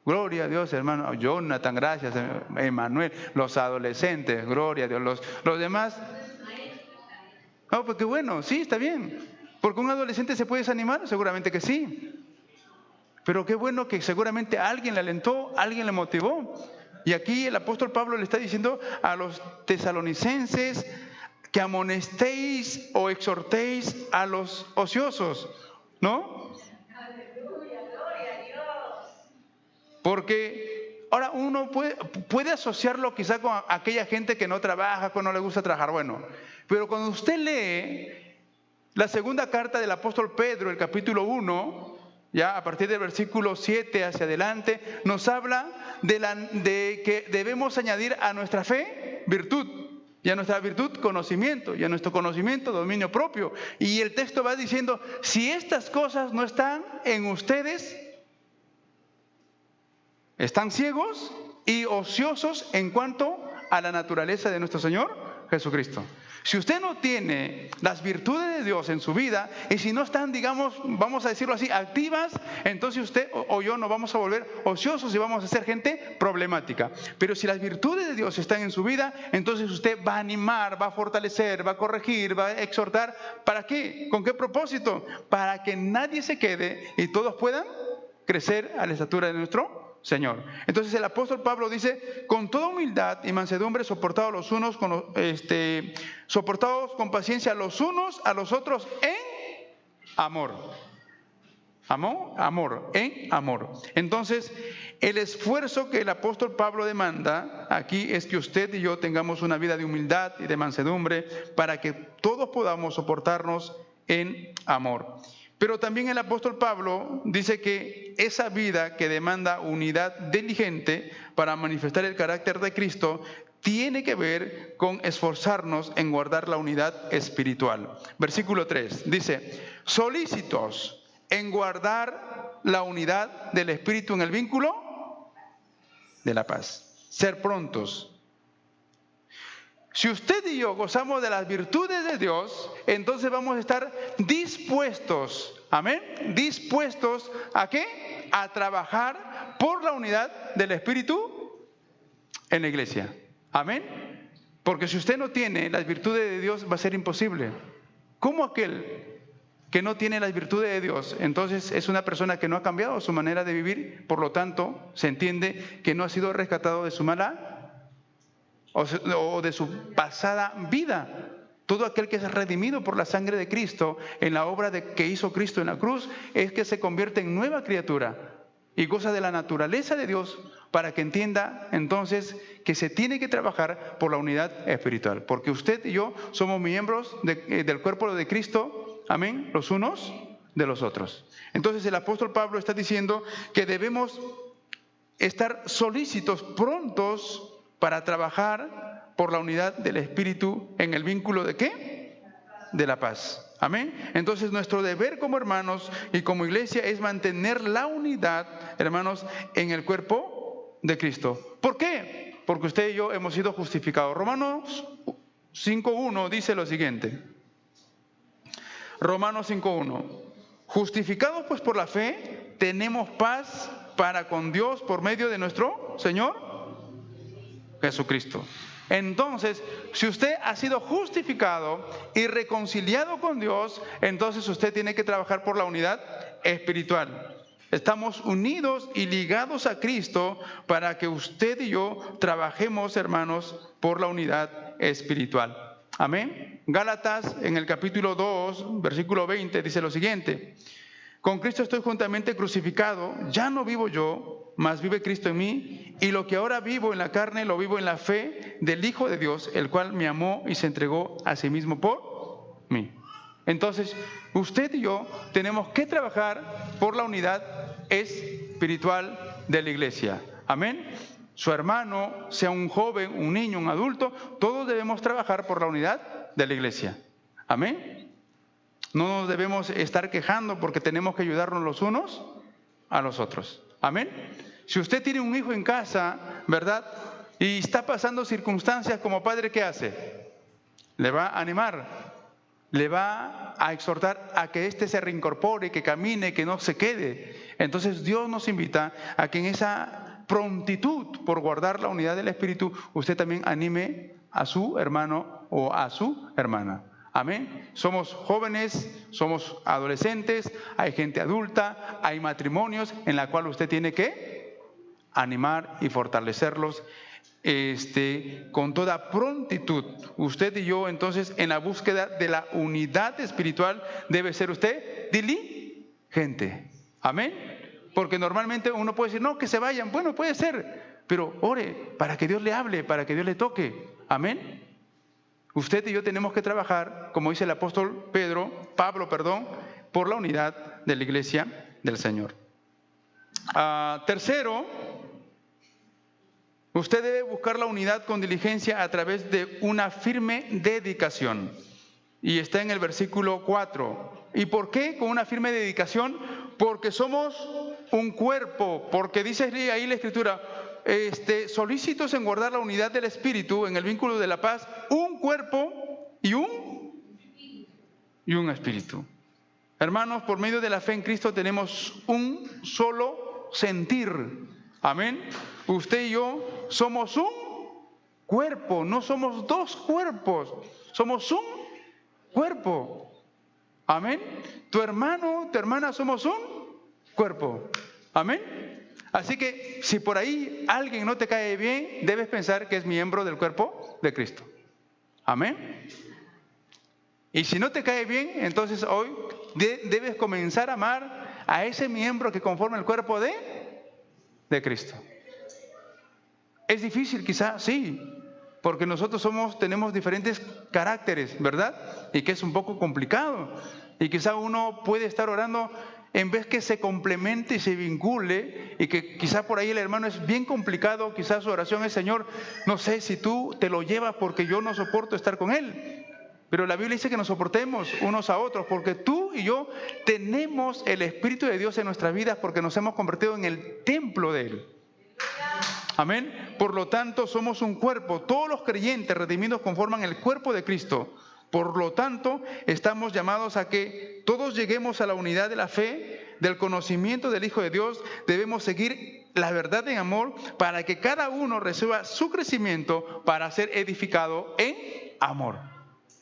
Gloria a Dios, hermano. Jonathan, gracias. Emanuel, los adolescentes, gloria a Dios. Los demás... No, pues qué bueno, sí, está bien. ¿Porque un adolescente se puede desanimar? Seguramente que sí. Pero qué bueno que seguramente alguien le alentó, alguien le motivó. Y aquí el apóstol Pablo le está diciendo a los tesalonicenses que amonestéis o exhortéis a los ociosos, ¿no? Porque ahora uno puede asociarlo quizá con aquella gente que no trabaja, que no le gusta trabajar. Bueno, pero cuando usted lee la segunda carta del apóstol Pedro, el capítulo 1, ya a partir del versículo 7 hacia adelante, nos habla de que debemos añadir a nuestra fe virtud, y a nuestra virtud conocimiento, y a nuestro conocimiento dominio propio. Y el texto va diciendo: si estas cosas no están en ustedes, están ciegos y ociosos en cuanto a la naturaleza de nuestro Señor Jesucristo. Si usted no tiene las virtudes de Dios en su vida, y si no están, digamos, vamos a decirlo así, activas, entonces usted o yo nos vamos a volver ociosos y vamos a ser gente problemática. Pero si las virtudes de Dios están en su vida, entonces usted va a animar, va a fortalecer, va a corregir, va a exhortar. ¿Para qué? ¿Con qué propósito? Para que nadie se quede y todos puedan crecer a la estatura de nuestro Señor. Entonces el apóstol Pablo dice: con toda humildad y mansedumbre, soportados los unos soportados con paciencia los unos a los otros en amor. Amor, en amor. Entonces, el esfuerzo que el apóstol Pablo demanda aquí es que usted y yo tengamos una vida de humildad y de mansedumbre para que todos podamos soportarnos en amor. Pero también el apóstol Pablo dice que esa vida que demanda unidad diligente para manifestar el carácter de Cristo tiene que ver con esforzarnos en guardar la unidad espiritual. Versículo 3 dice: solícitos en guardar la unidad del espíritu en el vínculo de la paz. Ser prontos. Si usted y yo gozamos de las virtudes de Dios, entonces vamos a estar dispuestos, amén, dispuestos ¿a qué? A trabajar por la unidad del Espíritu en la iglesia, amén. Porque si usted no tiene las virtudes de Dios, va a ser imposible. ¿Cómo aquel que no tiene las virtudes de Dios? Entonces es una persona que no ha cambiado su manera de vivir, por lo tanto se entiende que no ha sido rescatado de su mala o de su pasada vida. Todo aquel que es redimido por la sangre de Cristo en la obra que hizo Cristo en la cruz es que se convierte en nueva criatura y goza de la naturaleza de Dios, para que entienda entonces que se tiene que trabajar por la unidad espiritual, porque usted y yo somos miembros del cuerpo de Cristo, amén, los unos de los otros. Entonces el apóstol Pablo está diciendo que debemos estar solícitos, prontos para trabajar por la unidad del Espíritu en el vínculo ¿de qué? De la paz. Amén. Entonces nuestro deber como hermanos y como iglesia es mantener la unidad, hermanos, en el cuerpo de Cristo. ¿Por qué? Porque usted y yo hemos sido justificados. Romanos 5.1 dice lo siguiente. Romanos 5.1. Justificados pues por la fe, tenemos paz para con Dios por medio de nuestro Señor Jesucristo. Entonces, si usted ha sido justificado y reconciliado con Dios, entonces usted tiene que trabajar por la unidad espiritual. Estamos unidos y ligados a Cristo para que usted y yo trabajemos, hermanos, por la unidad espiritual. Amén. Gálatas en el capítulo 2, versículo 20 dice lo siguiente. Con Cristo estoy juntamente crucificado, ya no vivo yo, mas vive Cristo en mí, y lo que ahora vivo en la carne lo vivo en la fe del Hijo de Dios, el cual me amó y se entregó a sí mismo por mí. Entonces, usted y yo tenemos que trabajar por la unidad espiritual de la iglesia. Amén. Su hermano, sea un joven, un niño, un adulto, todos debemos trabajar por la unidad de la iglesia. Amén. No nos debemos estar quejando porque tenemos que ayudarnos los unos a los otros. Amén. Si usted tiene un hijo en casa, ¿verdad? Y está pasando circunstancias como padre, ¿qué hace? Le va a animar, le va a exhortar a que éste se reincorpore, que camine, que no se quede. Entonces Dios nos invita a que en esa prontitud por guardar la unidad del Espíritu, usted también anime a su hermano o a su hermana. Amén. Somos jóvenes, somos adolescentes, hay gente adulta, hay matrimonios en la cual usted tiene que animar y fortalecerlos con toda prontitud. Usted y yo, entonces, en la búsqueda de la unidad espiritual, debe ser usted diligente. Amén. Porque normalmente uno puede decir, no, que se vayan. Bueno, puede ser, pero ore para que Dios le hable, para que Dios le toque. Amén. Usted y yo tenemos que trabajar, como dice el apóstol Pablo, por la unidad de la iglesia del Señor. Tercero, usted debe buscar la unidad con diligencia a través de una firme dedicación. Y está en el versículo 4. ¿Y por qué con una firme dedicación? Porque somos un cuerpo, porque dice ahí la Escritura, solícitos en guardar la unidad del Espíritu en el vínculo de la paz, un cuerpo y un espíritu. Hermanos, por medio de la fe en Cristo tenemos un solo sentir. Amén. Usted y yo somos un cuerpo, no somos dos cuerpos, somos un cuerpo. Amén. Tu hermano, tu hermana, somos un cuerpo. Amén. Así que si por ahí alguien no te cae bien, debes pensar que es miembro del cuerpo de Cristo. Amén. Y si no te cae bien, entonces hoy debes comenzar a amar a ese miembro que conforma el cuerpo de Cristo. Es difícil quizás, sí, porque nosotros tenemos diferentes caracteres, ¿verdad? Y que es un poco complicado. Y quizá uno puede estar orando en vez que se complemente y se vincule, y que quizá por ahí el hermano es bien complicado, quizás su oración es, Señor, no sé si tú te lo llevas porque yo no soporto estar con él. Pero la Biblia dice que nos soportemos unos a otros, porque tú y yo tenemos el Espíritu de Dios en nuestras vidas porque nos hemos convertido en el templo de Él. Amén. Por lo tanto, somos un cuerpo. Todos los creyentes redimidos conforman el cuerpo de Cristo. Por lo tanto, estamos llamados a que todos lleguemos a la unidad de la fe, del conocimiento del Hijo de Dios. Debemos seguir la verdad en amor para que cada uno reciba su crecimiento para ser edificado en amor.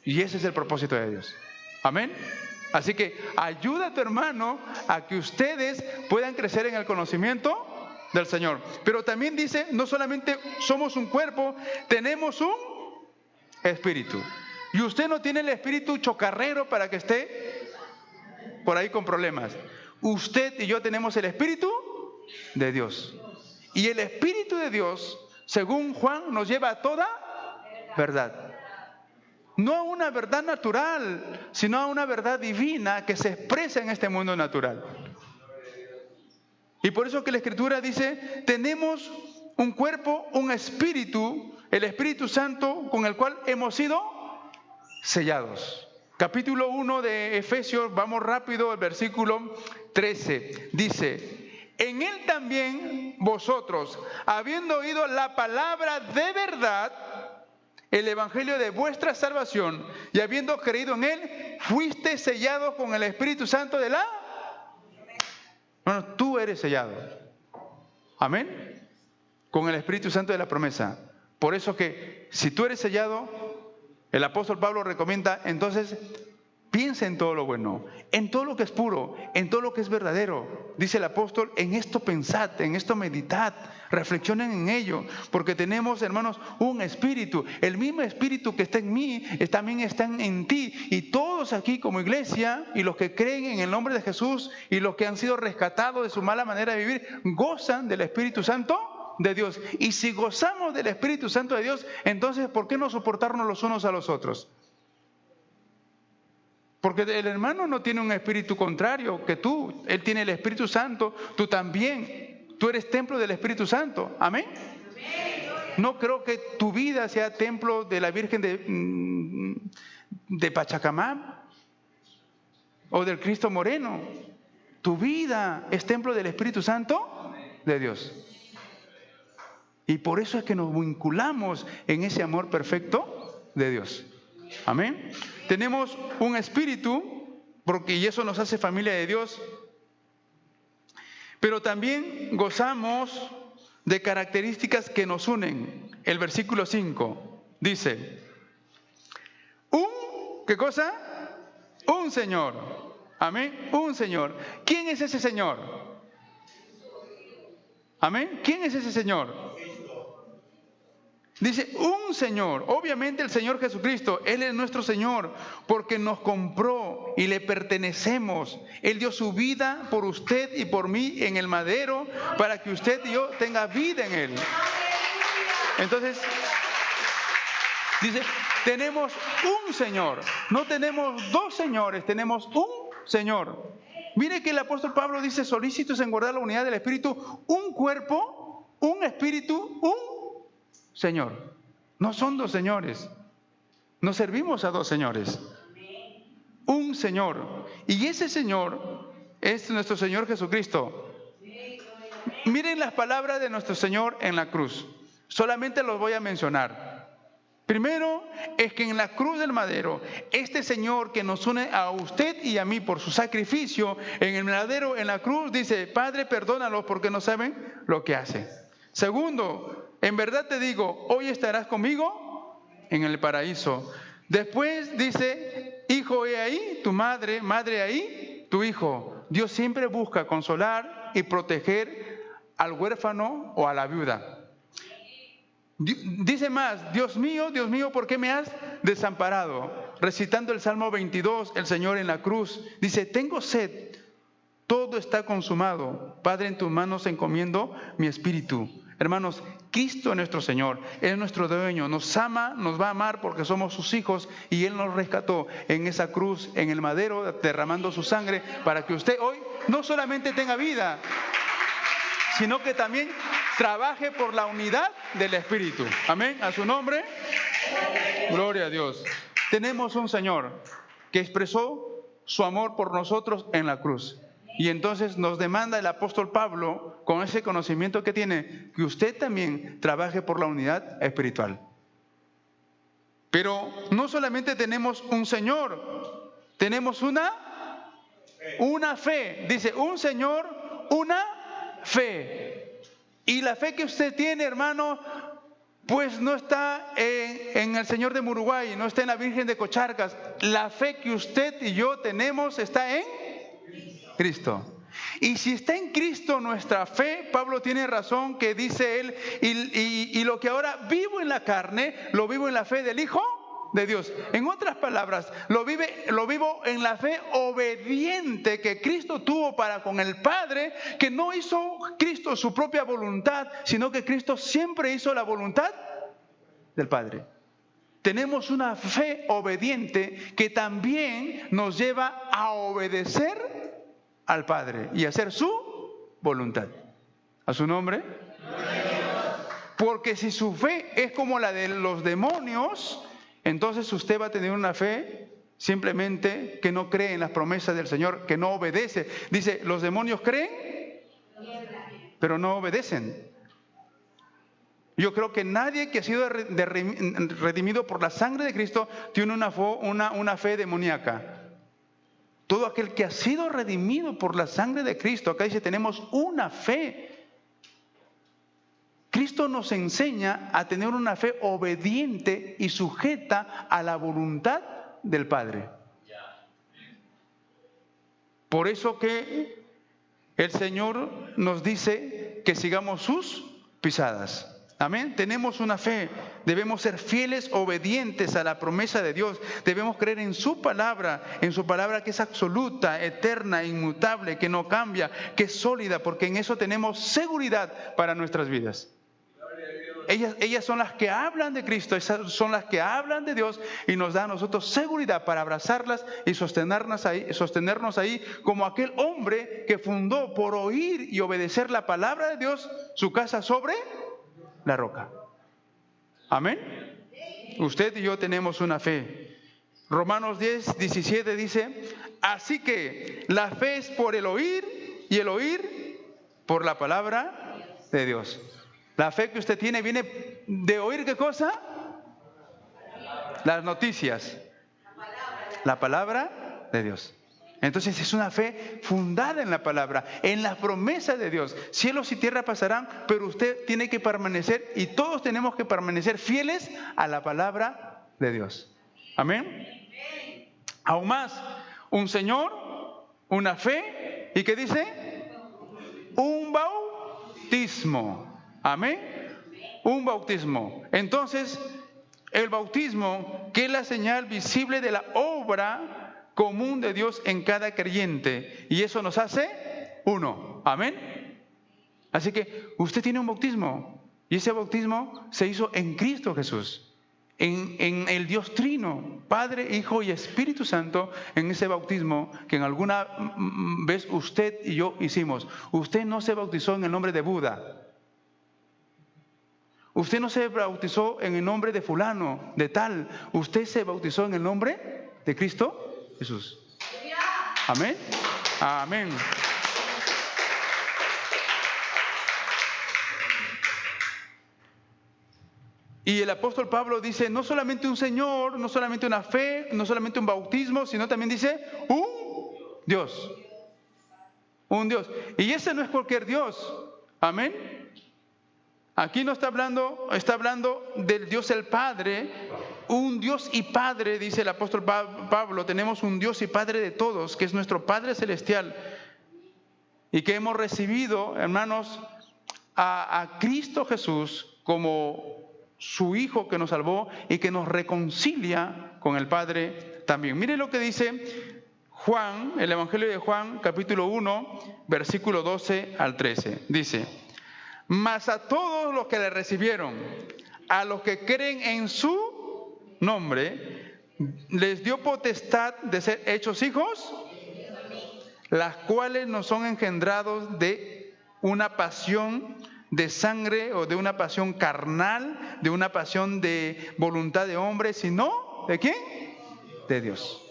Y ese es el propósito de Dios. Amén. Así que ayuda a tu hermano a que ustedes puedan crecer en el conocimiento del Señor. Pero también dice, no solamente somos un cuerpo, tenemos un espíritu. Y usted no tiene el espíritu chocarrero para que esté por ahí con problemas. Usted y yo tenemos el Espíritu de Dios. Y el Espíritu de Dios, según Juan, nos lleva a toda verdad. No a una verdad natural, sino a una verdad divina que se expresa en este mundo natural. Y por eso que la Escritura dice, tenemos un cuerpo, un espíritu, el Espíritu Santo con el cual hemos sido sellados. Capítulo 1 de Efesios, vamos rápido, el versículo 13, dice: en Él también vosotros, habiendo oído la palabra de verdad, el evangelio de vuestra salvación, y habiendo creído en Él, fuiste sellados con el Espíritu Santo de la... Bueno, tú eres sellado. Amén. Con el Espíritu Santo de la promesa. Por eso que si tú eres sellado, el apóstol Pablo recomienda, entonces piensa en todo lo bueno, en todo lo que es puro, en todo lo que es verdadero. Dice el apóstol, en esto pensad, en esto meditad, reflexionen en ello, porque tenemos, hermanos, un espíritu. El mismo espíritu que está en mí, también está en ti. Y todos aquí como iglesia, y los que creen en el nombre de Jesús, y los que han sido rescatados de su mala manera de vivir, gozan del Espíritu Santo de Dios. Y si gozamos del Espíritu Santo de Dios, entonces ¿por qué no soportarnos los unos a los otros? Porque el hermano no tiene un espíritu contrario que tú. Él tiene el Espíritu Santo, tú también. Tú eres templo del Espíritu Santo. Amén. No creo que tu vida sea templo de la Virgen de Pachacamá o del Cristo Moreno. Tu vida es templo del Espíritu Santo de Dios. Y por eso es que nos vinculamos en ese amor perfecto de Dios. Amén. Tenemos un espíritu, y eso nos hace familia de Dios, pero también gozamos de características que nos unen. El versículo 5 dice, ¿qué cosa? Un Señor. Amén. Un Señor. ¿Quién es ese Señor? Amén. ¿Quién es ese Señor? Dice, un Señor, obviamente el Señor Jesucristo. Él es nuestro Señor porque nos compró y le pertenecemos. Él dio su vida por usted y por mí en el madero para que usted y yo tenga vida en Él. Entonces, dice, tenemos un Señor, no tenemos dos señores, tenemos un Señor. Mire que el apóstol Pablo dice, solícitos en guardar la unidad del Espíritu, un cuerpo, un Espíritu, un Señor. No son dos señores. No servimos a dos señores. Un Señor. Y ese Señor es nuestro Señor Jesucristo. Miren las palabras de nuestro Señor en la cruz. Solamente los voy a mencionar. Primero es que en la cruz del madero, este Señor que nos une a usted y a mí por su sacrificio, en el madero, en la cruz, dice, Padre, perdónalos porque no saben lo que hacen. Segundo, en verdad te digo, hoy estarás conmigo en el paraíso. Después dice, hijo, he ahí tu madre, madre ahí tu hijo. Dios siempre busca consolar y proteger al huérfano o a la viuda. Dice más, Dios mío, ¿por qué me has desamparado? Recitando el Salmo 22, el Señor en la cruz, dice, tengo sed, todo está consumado. Padre, en tus manos encomiendo mi espíritu. Hermanos, Cristo es nuestro Señor, es nuestro dueño, nos ama, nos va a amar porque somos sus hijos y Él nos rescató en esa cruz, en el madero, derramando su sangre para que usted hoy no solamente tenga vida, sino que también trabaje por la unidad del Espíritu. Amén, a su nombre, gloria a Dios. Tenemos un Señor que expresó su amor por nosotros en la cruz. Y entonces nos demanda el apóstol Pablo, con ese conocimiento que tiene, que usted también trabaje por la unidad espiritual. Pero no solamente tenemos un Señor, tenemos una fe. Dice, un Señor, una fe. Y la fe que usted tiene, hermano, pues no está en el Señor de Muruguay, no está en la Virgen de Cocharcas. La fe que usted y yo tenemos está en Cristo. Y si está en Cristo nuestra fe, Pablo tiene razón que dice él, y lo que ahora vivo en la carne, lo vivo en la fe del Hijo de Dios. En otras palabras, lo vivo en la fe obediente que Cristo tuvo para con el Padre, que no hizo Cristo su propia voluntad, sino que Cristo siempre hizo la voluntad del Padre. Tenemos una fe obediente que también nos lleva a obedecer al Padre y hacer su voluntad. ¿A su nombre? Porque si su fe es como la de los demonios, entonces usted va a tener una fe simplemente que no cree en las promesas del Señor, que no obedece. Dice, los demonios creen, pero no obedecen. Yo creo que nadie que ha sido redimido por la sangre de Cristo tiene una fe demoníaca. Todo aquel que ha sido redimido por la sangre de Cristo, acá dice, tenemos una fe. Cristo nos enseña a tener una fe obediente y sujeta a la voluntad del Padre. Por eso que el Señor nos dice que sigamos sus pisadas. Amén. Tenemos una fe. Debemos ser fieles, obedientes a la promesa de Dios. Debemos creer en su palabra que es absoluta, eterna, inmutable, que no cambia, que es sólida, porque en eso tenemos seguridad para nuestras vidas. Ellas son las que hablan de Cristo, esas son las que hablan de Dios y nos da a nosotros seguridad para abrazarlas y sostenernos ahí como aquel hombre que fundó por oír y obedecer la palabra de Dios su casa sobre la roca. Amén. Usted y yo tenemos una fe. Romanos 10:17 dice, así que la fe es por el oír y el oír por la palabra de Dios. La fe que usted tiene viene de oír ¿qué cosa? Las noticias. La palabra de Dios. Entonces es una fe fundada en la palabra, en las promesas de Dios. Cielos y tierra pasarán, pero usted tiene que permanecer y todos tenemos que permanecer fieles a la palabra de Dios. Amén. Aún más, un Señor, una fe, ¿y qué dice? Un bautismo. Amén. Un bautismo. Entonces, el bautismo, que es la señal visible de la obra común de Dios en cada creyente. Y eso nos hace uno. Amén. Así que usted tiene un bautismo. Y ese bautismo se hizo en Cristo Jesús. En el Dios Trino, Padre, Hijo y Espíritu Santo, en ese bautismo que en alguna vez usted y yo hicimos. Usted no se bautizó en el nombre de Buda. Usted no se bautizó en el nombre de fulano, de tal. Usted se bautizó en el nombre de Cristo Jesús. Amén. Amén. Y el apóstol Pablo dice, no solamente un Señor, no solamente una fe, no solamente un bautismo, sino también dice, un Dios. Un Dios. Y ese no es cualquier Dios. Amén. Aquí no está hablando del Dios el Padre, un Dios y Padre, dice el apóstol Pablo, tenemos un Dios y Padre de todos, que es nuestro Padre Celestial, y que hemos recibido, hermanos, a Cristo Jesús como su Hijo que nos salvó y que nos reconcilia con el Padre también. Mire lo que dice Juan, el Evangelio de Juan, capítulo 1, versículo 12 al 13. Dice, mas a todos los que le recibieron, a los que creen en su nombre, les dio potestad de ser hechos hijos, las cuales no son engendrados de una pasión de sangre o de una pasión carnal, de una pasión de voluntad de hombre, sino ¿de quién? De Dios.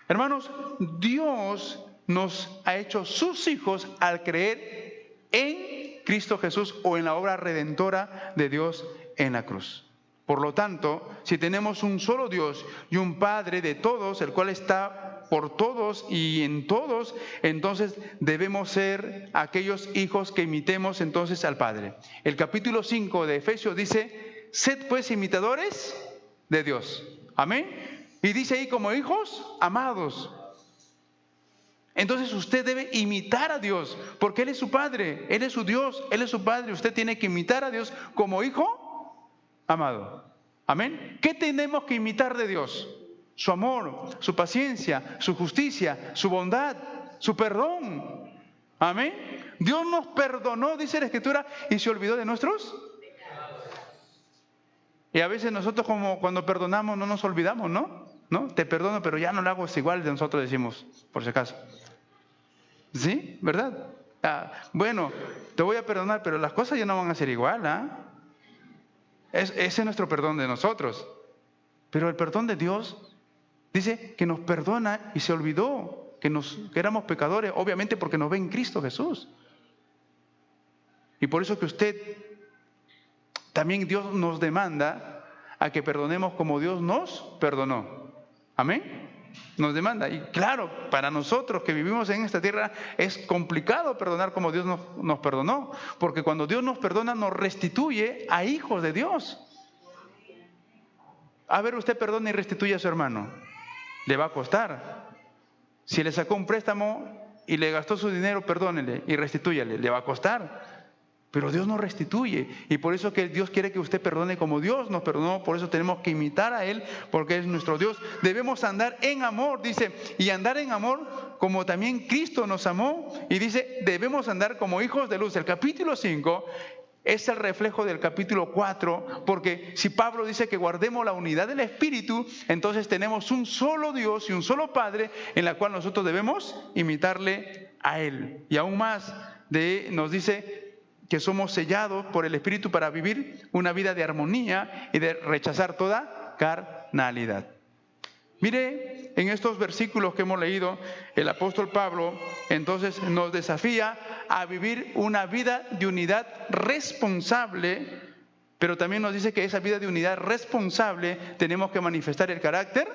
Hermanos, Dios nos ha hecho sus hijos al creer en Cristo Jesús o en la obra redentora de Dios en la cruz. Por lo tanto, si tenemos un solo Dios y un Padre de todos, el cual está por todos y en todos, entonces debemos ser aquellos hijos que imitemos entonces al Padre. El capítulo 5 de Efesios dice, sed pues imitadores de Dios. Amén. Y dice ahí como hijos amados. Entonces usted debe imitar a Dios, porque Él es su Padre, Él es su Dios, Él es su Padre. Usted tiene que imitar a Dios como hijo amado. Amén. ¿Qué tenemos que imitar de Dios? Su amor, su paciencia, su justicia, su bondad, su perdón. Amén. Dios nos perdonó, dice la Escritura, y se olvidó de nuestros. Y a veces nosotros como cuando perdonamos no nos olvidamos, ¿no? Te perdono, pero ya no lo hago igual de nosotros decimos, por si acaso. ¿Sí? ¿Verdad? Bueno, te voy a perdonar, pero las cosas ya no van a ser igual, ¿ah? Ese es nuestro perdón de nosotros. Pero el perdón de Dios dice que nos perdona y se olvidó que éramos pecadores, obviamente porque nos ve en Cristo Jesús. Y por eso que también Dios nos demanda a que perdonemos como Dios nos perdonó. Amén. Nos demanda. Y claro, para nosotros que vivimos en esta tierra es complicado perdonar como Dios nos perdonó. Porque cuando Dios nos perdona, nos restituye a hijos de Dios. A ver, usted perdona y restituye a su hermano. Le va a costar. Si le sacó un préstamo y le gastó su dinero, perdónele y restitúyale. Le va a costar. Pero Dios nos restituye. Y por eso que Dios quiere que usted perdone como Dios nos perdonó. Por eso tenemos que imitar a Él, porque es nuestro Dios. Debemos andar en amor, dice. Y andar en amor como también Cristo nos amó. Y dice, debemos andar como hijos de luz. El capítulo 5 es el reflejo del capítulo 4. Porque si Pablo dice que guardemos la unidad del Espíritu, entonces tenemos un solo Dios y un solo Padre en la cual nosotros debemos imitarle a Él. Y aún más, nos dice que somos sellados por el Espíritu para vivir una vida de armonía y de rechazar toda carnalidad. Mire, en estos versículos que hemos leído, el apóstol Pablo entonces nos desafía a vivir una vida de unidad responsable, pero también nos dice que esa vida de unidad responsable tenemos que manifestar el carácter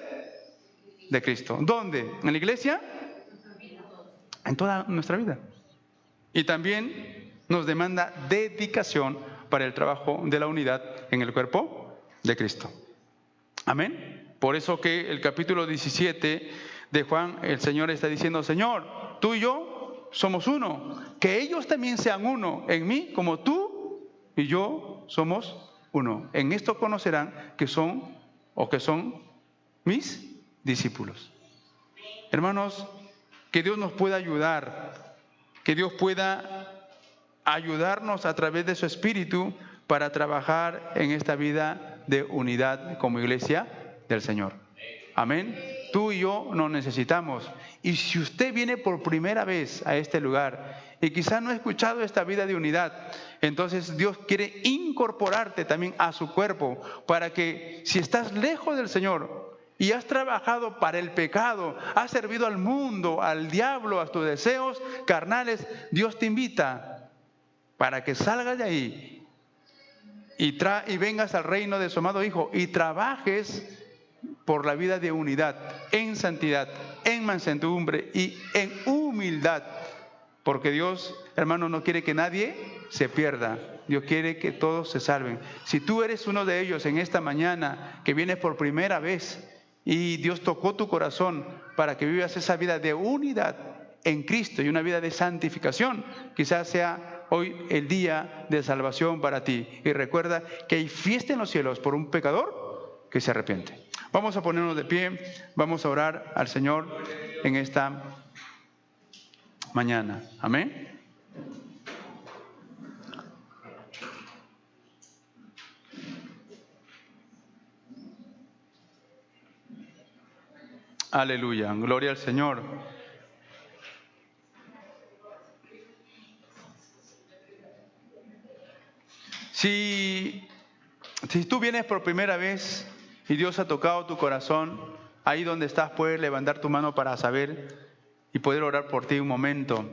de Cristo. ¿Dónde? ¿En la iglesia? En toda nuestra vida. Y también nos demanda dedicación para el trabajo de la unidad en el cuerpo de Cristo. Amén. Por eso que el capítulo 17 de Juan, el Señor está diciendo, Señor, tú y yo somos uno. Que ellos también sean uno en mí, como tú y yo somos uno. En esto conocerán que son mis discípulos. Hermanos, que Dios nos pueda ayudar, que Dios pueda ayudarnos a través de su Espíritu para trabajar en esta vida de unidad como iglesia del Señor. Amén. Tú y yo nos necesitamos. Y si usted viene por primera vez a este lugar y quizás no ha escuchado esta vida de unidad, entonces Dios quiere incorporarte también a su cuerpo para que si estás lejos del Señor y has trabajado para el pecado, has servido al mundo, al diablo, a tus deseos carnales, Dios te invita para que salgas de ahí y vengas al reino de su amado Hijo y trabajes por la vida de unidad, en santidad, en mansedumbre y en humildad. Porque Dios, hermano, no quiere que nadie se pierda. Dios quiere que todos se salven. Si tú eres uno de ellos en esta mañana, que vienes por primera vez y Dios tocó tu corazón para que vivas esa vida de unidad en Cristo y una vida de santificación, quizás sea hoy el día de salvación para ti. Y recuerda que hay fiesta en los cielos por un pecador que se arrepiente. Vamos a ponernos de pie, vamos a orar al Señor en esta mañana. Amén. Aleluya, gloria al Señor. Si tú vienes por primera vez y Dios ha tocado tu corazón, ahí donde estás puedes levantar tu mano para saber y poder orar por ti un momento.